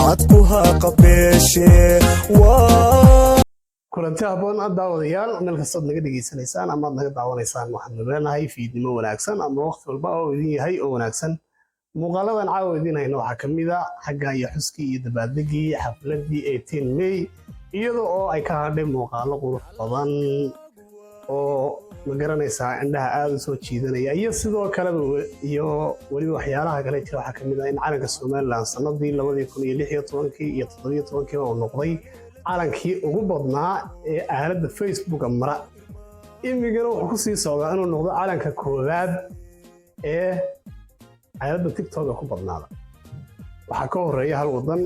cadkuha qabeeshe kulanti haboon aad daawadayaal meel kastood naga dhegaysanaysaan ama aad naga daawanaysaan waxaanu leenahay fiidnimo wanaagsan ama waqti walba oo idin yahay oo wanaagsan muuqaaladan caawa idin hayno waxaa ka mid a xagga iyo xuskii iyo dabaaldegii xafladii 18 May iyadoo oo ay ka hadhay muuqaalo qurux badan oo ma garanaysaa indhaha aad u soo jiidanaya iyo sidoo kale iyo wali waxyaalaha kale jira waxaa ka mid ah in calanka Soomaaliland sanadii 2016 iyo 17 oo noqday calankii ugu badnaa ee aaladda Facebook mara imigana wuxuu ku sii socdaa inuu noqdo calanka koowaad ee aaladda TikTok ku badnaada waxa ka horeeya hal wadan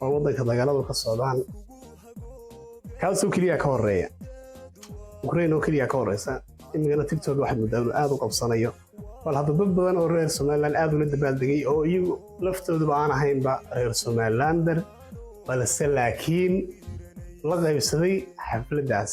oo wadanka dagaaladu ka socdaan kaasoo kaliya ka horeeya Ukraine oo kaliya ka horeysa imigana TikTok waxa muddo aad u qabsanayo wal hadda dad badan oo reer Soomaaliland aad u la dabaaldegay oo iyagu laftoodu aan ahaynba reer Somalilander balse laakiin la qaybsaday xafladaas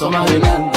Somaliland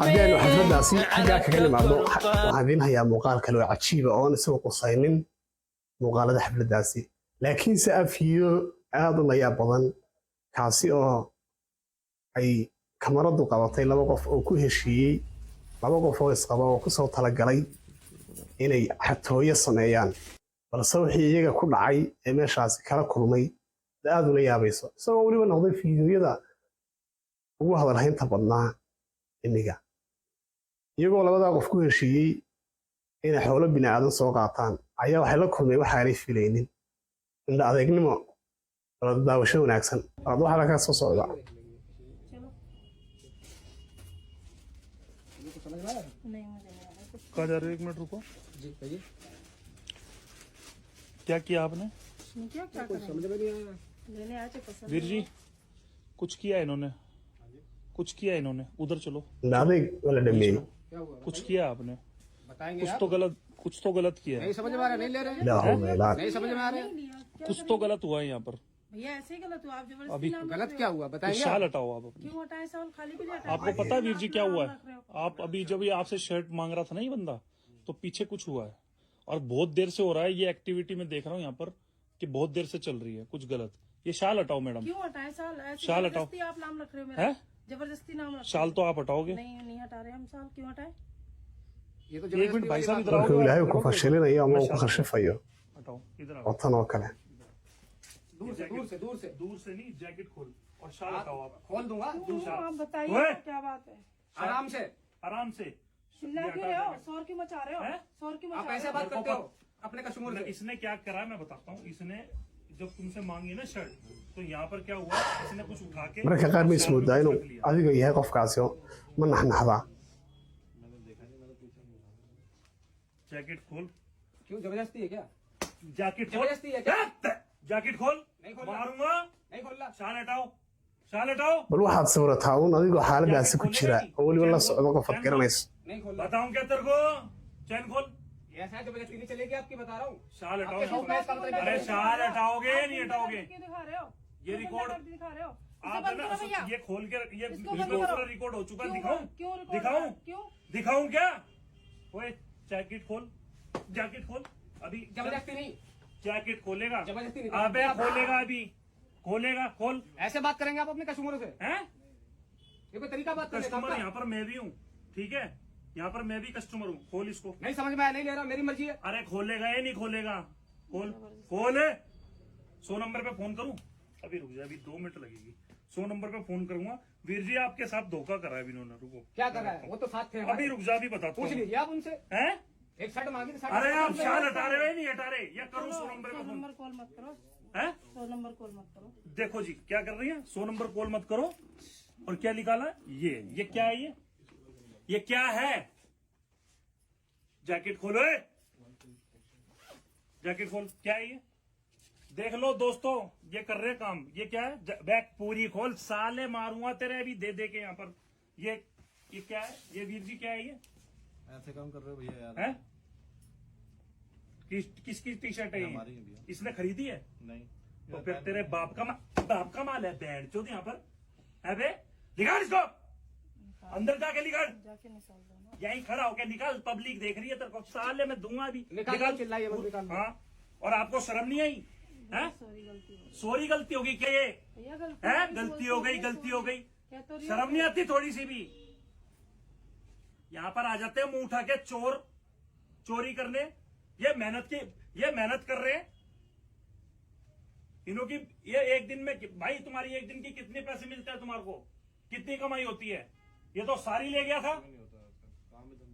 haddii xafladaasi xagga kaga nimaadno waxaan idin hayaa muuqaal kale oo cajiib ah oo aan soo qosaynin muuqaalada xafladaasi laakiin se afiyo aad u layaab badan kaasi oo ay kamaradu qabatay laba qof oo ku heshiiyey laba qof oo isqaba oo ku soo talagalay inay xatooyo sameeyaan balse wixii iyaga ku dhacay ee meeshaasi kala kulmay aad u la yaabayso isagoo weliba noqday fiidiyoyada ugu hadalhaynta badnaa imiga iyagoo labadaa qof ku heshiiyey inay xoolo bini'aadan soo qaataan ayaa waxay la kulmay waxa aanay filaynin indha adeegnimo wala daawasho wanaagsan aad waxa laga soo socda कहाँ जा रहे हो? 1 minute रुको जी कहिए क्या किया आपने क्या समझ में नहीं आया लेने आए थे पसंद वीर जी कुछ किया इन्होंने उधर चलो नादेग वाला डमी कुछ किया आपने बताएंगे कुछ तो गलत किया है नहीं समझ में आ रहा नहीं ले रहे नहीं समझ में आ रहे कुछ तो गलत हुआ है यहाँ पर भैया ऐसे ही गलत हुआ आप जबरदस्ती अभी गलत क्या हुआ बताएंगे शाल हटाओ आप अपनी क्यों हटाए सवाल खाली भी हटाए आपको पता है वीर जी क्या हुआ है आप अभी जब ये आपसे शर्ट मांग रहा था ना ये बंदा तो पीछे कुछ हुआ है और बहुत देर से हो रहा है ये एक्टिविटी में देख रहा हूँ यहाँ पर कि बहुत देर से चल रही है कुछ गलत ये शाल हटाओ मैडम क्यों हटाए सवाल शाल हटाओ आप नाम रख रहे हो है जबरदस्ती नाम रख शाल तो आप हटाओगे नहीं हटा रहे हम साल क्यों हटाए ये तो 1 मिनट भाई साहब इधर markuu आओ ilaahay ku fashilinayo ama uu ku khashifayo हटाओ इधर आओ watan oo kale दूर से दूर से नहीं जैकेट खोल और शाल हटाओ आप खोल दूंगा आप बताइए ओए! क्या बात है आराम से चिल्ला क्यों रहे हो शोर क्यों मचा रहे हो हैं? शोर क्यों आप मचा ऐसे रहे हो बात करते हो अपने कस्टमर से इसने क्या करा मैं बताता हूँ इसने जब तुमसे मांगी ना शर्ट तो यहाँ पर क्या हुआ इसने कुछ उठा के marka qaar ma ismoodaa inuu adiga yahay qofkaasi oo ma naxnaxda jacket खोल क्यों जबरदस्ती है क्या जैकेट खोल जबरदस्ती है क्या जैकेट खोल नहीं खोलना। मारूंगा नहीं खोलना शाल हटाओ bal waxaad sawirataa uun adigoo xaaladaasi ku jira oo weliba la socdo qof aad garanayso नहीं खोलना बताऊं क्या तेरे को चैन खोल ऐसा जबरदस्ती नहीं चलेगी आपकी बता रहा हूँ शाल आपके हटाओ शौक में इसका मतलब क्या अरे है? शाल हटाओगे नहीं हटाओगे क्यों दिखा रहे हो ये रिकॉर्ड दिखा रहे हो आप है ना ये खोल के ये इसको बंद वीडियो करो। पूरा रिकॉर्ड हो चुका है क्यों दिखाऊं क्यों दिखाऊं क्यों दिखाऊं क्या ओए जैकेट खोल अभी जबरदस्ती नहीं जैकेट खोलेगा जबरदस्ती नहीं अबे खोलेगा अभी खोलेगा खोल ऐसे बात करेंगे आप अपने कस्टमरों से हैं ये कोई तरीका बात करने का कस्टमर आपका? यहाँ पर मैं भी हूँ ठीक है यहाँ पर मैं भी कस्टमर हूँ खोल इसको नहीं समझ में आया नहीं ले रहा मेरी मर्जी है अरे खोलेगा या नहीं खोलेगा खोल खोल 100 नंबर पे फोन करूं? अभी रुक जा, अभी 2 मिनट लगेगी। 100 नंबर पे फोन करूंगा। वीर जी आपके साथ धोखा कर रहा है इन्होंने, रुको। क्या कर रहा है? वो तो साथ थे। अभी रुक जा, अभी बताता पूछ हूँ। लीजिए आप उनसे। हैं? एक शर्ट मांगी तो अरे आप शाल हटा रहे हो नहीं हटा रहे? या करूं 100 नंबर पे फोन? नंबर कॉल मत करो, हैं? 100 नंबर कॉल मत करो। देखो जी क्या कर रही है, 100 नंबर कॉल मत करो। और क्या निकाला ये क्या है? ये क्या है? जैकेट खोलो, जैकेट खोल। क्या है ये? देख लो दोस्तों, ये कर रहे काम। ये क्या है? बैग पूरी खोल, साले मारूंगा तेरे अभी दे दे के यहाँ पर। ये क्या है? ये वीर जी क्या है ये? ऐसे काम कर रहे हो भैया यार। हैं? किसकी टी शर्ट है हमारी है ये? भैया। इसने खरीदी है? नहीं तो फिर तेरे बाप का माल है बैंड चोद यहाँ पर है बे। निकाल इसको, अंदर जाके निकाल, जाके निकाल दो ना। यहीं खड़ा होके निकाल, पब्लिक देख रही है तेरे को। साले मैं दूंगा अभी। निकाल, चिल्लाइए मत, निकाल। हाँ, और आपको शर्म नहीं आई? हैं? सॉरी, गलती हो गई सॉरी गलती होगी क्या ये? भैया, गलती है? होगी, गलती हो गई, गलती हो गई। क्या तो शर्म नहीं आती थोड़ी सी भी? यहाँ पर आ जाते हैं मुंह उठा के चोर, चोरी करने। ये मेहनत कर रहे हैं इन्हों की। ये एक दिन में भाई तुम्हारी एक दिन की कितने पैसे मिलते हैं तुम्हारे को? कितनी कमाई होती है? ये तो सारी ले गया था। नहीं होता ऐसा काम है, तो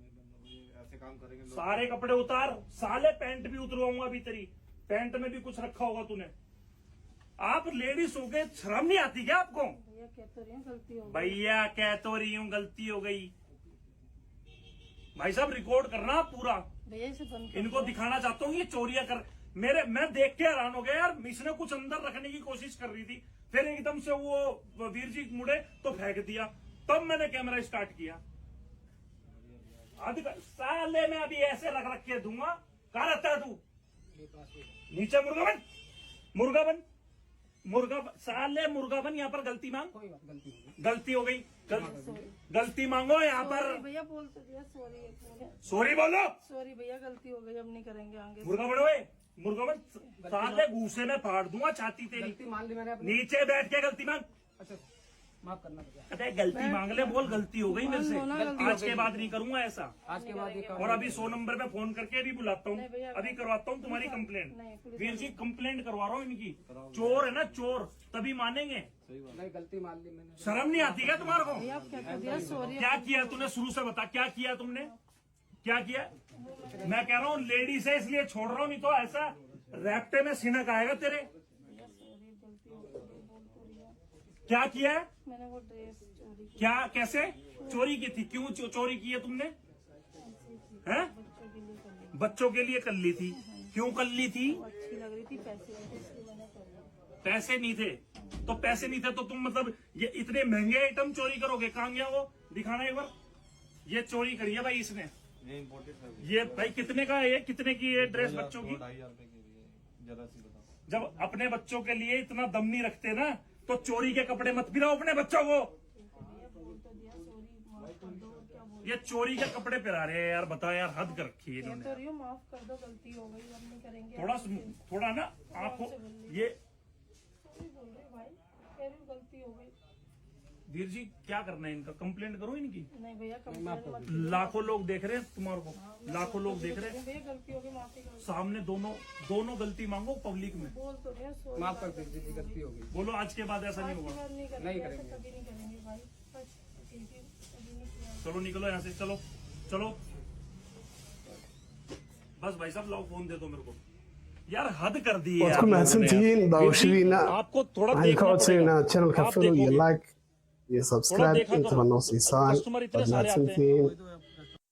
ऐसे काम करेंगे लोग। सारे कपड़े उतार, साले पैंट भी उतरवाऊंगा अभी तेरी। पैंट में भी कुछ रखा होगा तूने। आप लेडीज हो गए, शर्म नहीं आती क्या आपको? भैया कह तो रही हूँ, गलती हो गई। भैया कह तो रही हूँ गलती हो गई। भाई साहब रिकॉर्ड करना पूरा। भैया इसे बंद कर इनको दो। दिखाना चाहता हूँ ये चोरियां कर। मैं देख के हैरान हो गया यार। इसने कुछ अंदर रखने की कोशिश कर रही थी, फिर एकदम से वो वीर जी मुड़े तो फेंक दिया। तब मैंने कैमरा स्टार्ट किया। साले में अभी ऐसे रख के दूंगा। कहाँ रहता है तू? नीचे मुर्गा बन। साले मुर्गा बन। यहाँ पर गलती मांग। कोई बात, गलती हो गई। गलती हो गई, गलती मांगो यहाँ सॉरी पर। भैया, बोल तो दिया सॉरी। सॉरी बोलो। सॉरी भैया, गलती हो गई, अब नहीं करेंगे आगे। मुर्गा बन, मुर्गा बन। साले घूसे में फाड़ दूंगा छाती तेरी। गलती मान ली मैंने अपनी। नीचे बैठ के गलती मांग। अच्छा, माफ करना भैया। अरे गलती मांग ले, बोल गलती हो गई मेरे से। मान लो ना, आज के बाद नहीं करूंगा ऐसा। आज के बाद ये काम। और अभी 100 नंबर पे फोन करके भी बुलाता हूँ, नहीं भैया, अभी करवाता हूँ तुम्हारी नहीं, complaint. Police Veer ji complaint करवा रहा हूँ इनकी। चोर है ना चोर, तभी मानेंगे। नहीं, गलती मान ली मैंने। शर्म नहीं आती क्या तुम्हारे को? भैया आप कह तो दिया सॉरी। क्या किया तूने? शुरू से बता, क्या किया तुमने? क्या किया? मैं कह रहा हूँ लेडीज है इसलिए छोड़ रहा हूँ, नहीं तो ऐसा रैप्टे में सिनक आएगा तेरे। क्या किया है? मैंने वो ड्रेस चोरी की, क्या, कैसे चोरी की थी? क्यों चोरी की है तुमने? हैं? बच्चों के लिए कर ली थी। क्यों कर ली थी? अच्छी लग रही थी, पैसे नहीं थे इसलिए मैंने कर लिया। पैसे नहीं थे तो पैसे नहीं थे तो तुम मतलब ये इतने महंगे आइटम चोरी करोगे? कहाँ गया वो? दिखाना एक बार। ये चोरी करी है भाई इसने। ये इम्पोर्टेड है। ये भाई कितने का है? ये कितने की है ड्रेस बच्चों की? 2,500 रुपए की भी है। जरा सी बताओ। जब अपने बच्चों के लिए इतना दम नहीं रखते ना तो चोरी के कपड़े मत पिलाओ अपने बच्चों को। भैया बोल तो दिया सॉरी, माफ कर दो, क्या बोल। ये चोरी के कपड़े पहना रहे हैं यार, बताओ यार, हद कर रखी है कह इन्होंने। तो रही हूँ, माफ कर दो, गलती हो गई, अब नहीं करेंगे। थोड़ा ना आपको ये सॉरी बोल रही भाई, कह रही हूँ गलती हो गई। वीर जी क्या करना है इनका? कंप्लेंट करो इनकी। नहीं भैया, कंप्लेंट मत। लाखों लोग देख रहे हैं तुम्हारे को, लाखों लोग देख रहे हैं। भैया गलती हो गई, माफी कर दो। सामने दोनों गलती मांगो पब्लिक में। बोल तो रहे हैं सॉरी। माफ कर दीजिए, गलती हो गई। बोलो आज के बाद ऐसा नहीं होगा। नहीं नहीं करेंगे, करेंगे। ऐसा कभी नहीं करेंगे भाई। बस ठीक है, कभी नहीं किया। चलो निकलो यहाँ से, चलो चलो। बस भाई साहब लाओ फोन दे दो मेरे को। यार हद कर दी है waad आप ku लोगों ने mahadsantihiin यार। daawashadiina आपको थोड़ा waxaan ka देखना codsaynaa पड़ेगा। channelka आप follow iyo देखोगे। like iyo subscribe देखा करो। intaba noo siisaan कस्टमर इतने waad सारे आते हैं। mahadsantihiin